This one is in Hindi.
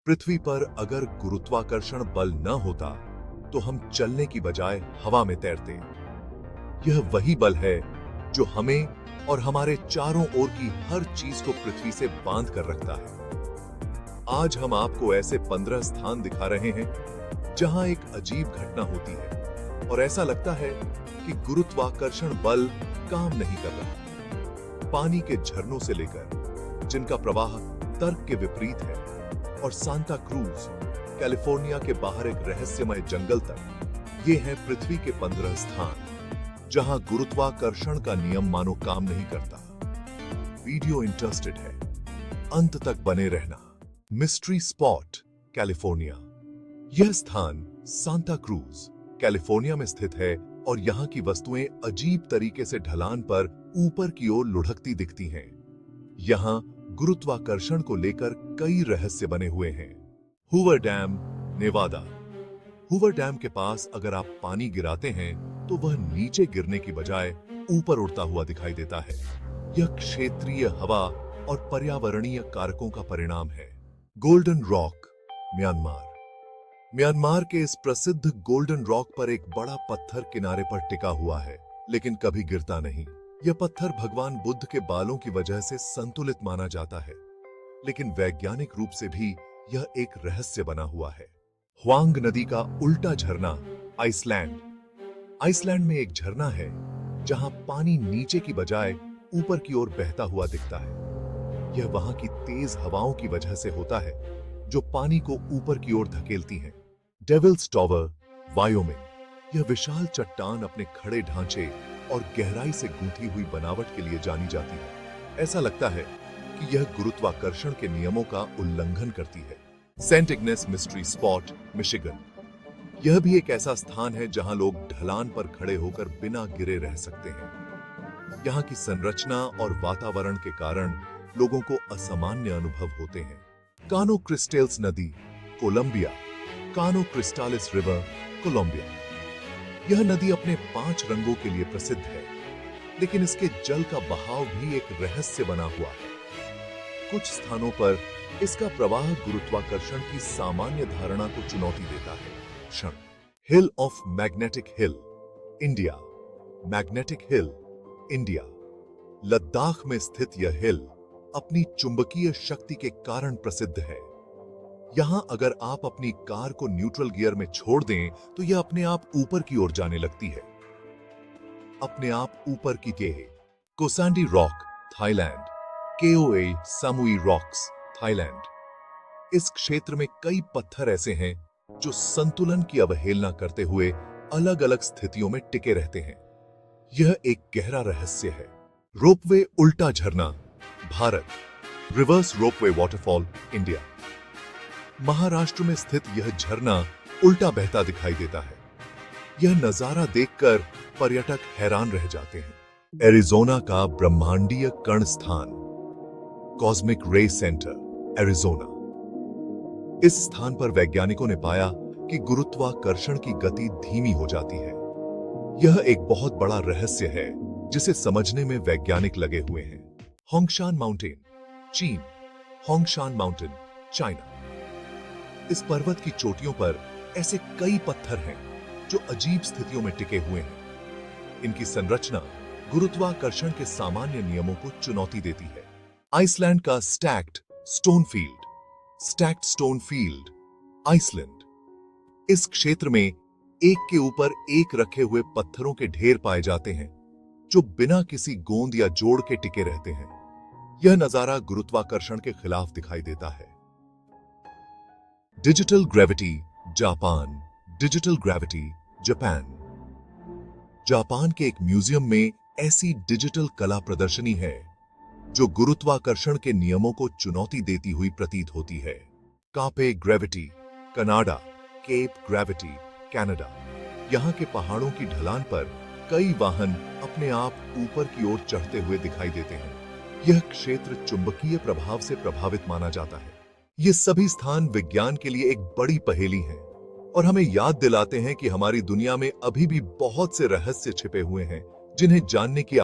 पृथ्वी पर अगर गुरुत्वाकर्षण बल न होता तो हम चलने की बजाय हवा में तैरते। यह वही बल है जो हमें और हमारे चारों ओर की हर चीज को पृथ्वी से बांध कर रखता है। आज हम आपको ऐसे 15 स्थान दिखा रहे हैं जहां एक अजीब घटना होती है और ऐसा लगता है कि गुरुत्वाकर्षण बल काम नहीं कर रहा। पानी के झरनों से लेकर जिनका प्रवाह तर्क के विपरीत है और सांता क्रूज कैलिफोर्निया के बाहर एक रहस्यमय जंगल तक, ये हैं पृथ्वी के 15 स्थान जहां गुरुत्वाकर्षण का नियम मानो काम नहीं करता। वीडियो इंटरेस्टेड है, अंत तक बने रहना। Mystery spot California. यह स्थान सांता क्रूज कैलिफोर्निया में स्थित है और यहाँ की वस्तुएं अजीब तरीके से ढलान पर ऊपर की ओर लुढ़कती दिखती हैं। यहाँ गुरुत्वाकर्षण को लेकर कई रहस्य बने हुए हैं। Hoover Dam, Nevada. Hoover Dam के पास अगर आप पानी गिराते हैं तो वह नीचे गिरने की बजाय ऊपर उड़ता हुआ दिखाई देता है। यह क्षेत्रीय हवा और पर्यावरणीय कारकों का परिणाम है। Golden rock, Myanmar. म्यांमार के इस प्रसिद्ध गोल्डन रॉक पर एक बड़ा पत्थर किनारे पर टिका हुआ है, लेकिन कभी गिरता नहीं। यह पत्थर भगवान बुद्ध के बालों की वजह से संतुलित माना जाता है, लेकिन वैज्ञानिक रूप से भी यह एक रहस्य बना हुआ है। ह्वांग नदी का उल्टा झरना, आइसलैंड। आइसलैंड में एक झरना है जहां पानी नीचे की बजाय ऊपर की ओर बहता हुआ दिखता है। यह वहां की तेज हवाओं की वजह से होता है जो पानी को ऊपर की ओर धकेलती हैं। Devil's Tower, Wyoming. यह विशाल चट्टान अपने खड़े ढांचे और गहराई से गूंथी हुई बनावट के लिए जानी जाती है। ऐसा लगता है कि यह गुरुत्वाकर्षण के नियमों का उल्लंघन करती है। Saint Ignace Mystery Spot, Michigan. यह भी एक ऐसा स्थान है जहां लोग ढलान पर खड़े होकर बिना गिरे रह सकते हैं। यहाँ की संरचना और वातावरण के कारण लोगों को असामान्य अनुभव होते हैं। कानो क्रिस्टल्स नदी, कोलंबिया। कानो क्रिस्टालिस रिवर, कोलंबिया। यह नदी अपने 5 रंगों के लिए प्रसिद्ध है, लेकिन इसके जल का बहाव भी एक रहस्य बना हुआ है। कुछ स्थानों पर इसका प्रवाह गुरुत्वाकर्षण की सामान्य धारणा को चुनौती देता है। क्षण। Hill of magnetic hill, India. Magnetic hill, India. Ladakh में स्थित यह हिल अपनी चुंबकीय शक्ति के कारण प्रसिद्ध है। यहां अगर आप अपनी कार को न्यूट्रल गियर में छोड़ दें तो यह अपने आप ऊपर की ओर जाने लगती है। अपने आप ऊपर की के कोसांडी rock, Thailand. Koh Samui rocks, Thailand. इस क्षेत्र में कई पत्थर ऐसे हैं जो संतुलन की अवहेलना करते हुए अलग अलग स्थितियों में टिके रहते हैं। यह एक गहरा रहस्य है। रोपवे उल्टा झरना, Bharat. Reverse ropeway waterfall, India. Maharashtra में स्थित यह झरना उल्टा बहता दिखाई देता है। यह नजारा देखकर पर्यटक हैरान रह जाते हैं। एरिज़ोना का ब्रह्मांडीय कण स्थान, कॉस्मिक रे सेंटर, एरिज़ोना। इस स्थान पर वैज्ञानिकों ने पाया कि गुरुत्वाकर्षण की गति धीमी हो जाती है। यह एक बहुत बड़ा रहस्य है जिसे समझने में वैज्ञानिक लगे हुए हैं। होंगशान माउंटेन, चीन। Hongshan mountain, China. इस पर्वत की चोटियों पर ऐसे कई पत्थर हैं जो अजीब स्थितियों में टिके हुए हैं। इनकी संरचना गुरुत्वाकर्षण के सामान्य नियमों को चुनौती देती है। आइसलैंड का Stacked Stone Field, Stacked Stone Field, Iceland. इस क्षेत्र में एक के ऊपर एक रखे हुए पत्थरों के ढेर पाए जाते हैं जो बिना किसी गोंद या जोड़ के टिके रहते हैं। यह नजारा गुरुत्वाकर्षण के खिलाफ दिखाई देता है। Digital gravity, Japan. Digital gravity, Japan. Japan के एक म्यूजियम में ऐसी डिजिटल कला प्रदर्शनी है जो गुरुत्वाकर्षण के नियमों को चुनौती देती हुई प्रतीत होती है। Cape Gravity, Canada. Cape Gravity, Canada. यहाँ के पहाड़ों की ढलान पर कई वाहन अपने आप ऊपर की ओर चढ़ते हुए दिखाई देते हैं। यह क्षेत्र चुंबकीय प्रभाव से प्रभावित माना जाता है। ये सभी स्थान विज्ञान के लिए एक बड़ी पहेली हैं और हमें याद दिलाते हैं कि हमारी दुनिया में अभी भी बहुत से रहस्य छिपे हुए हैं जिन्हें जानने की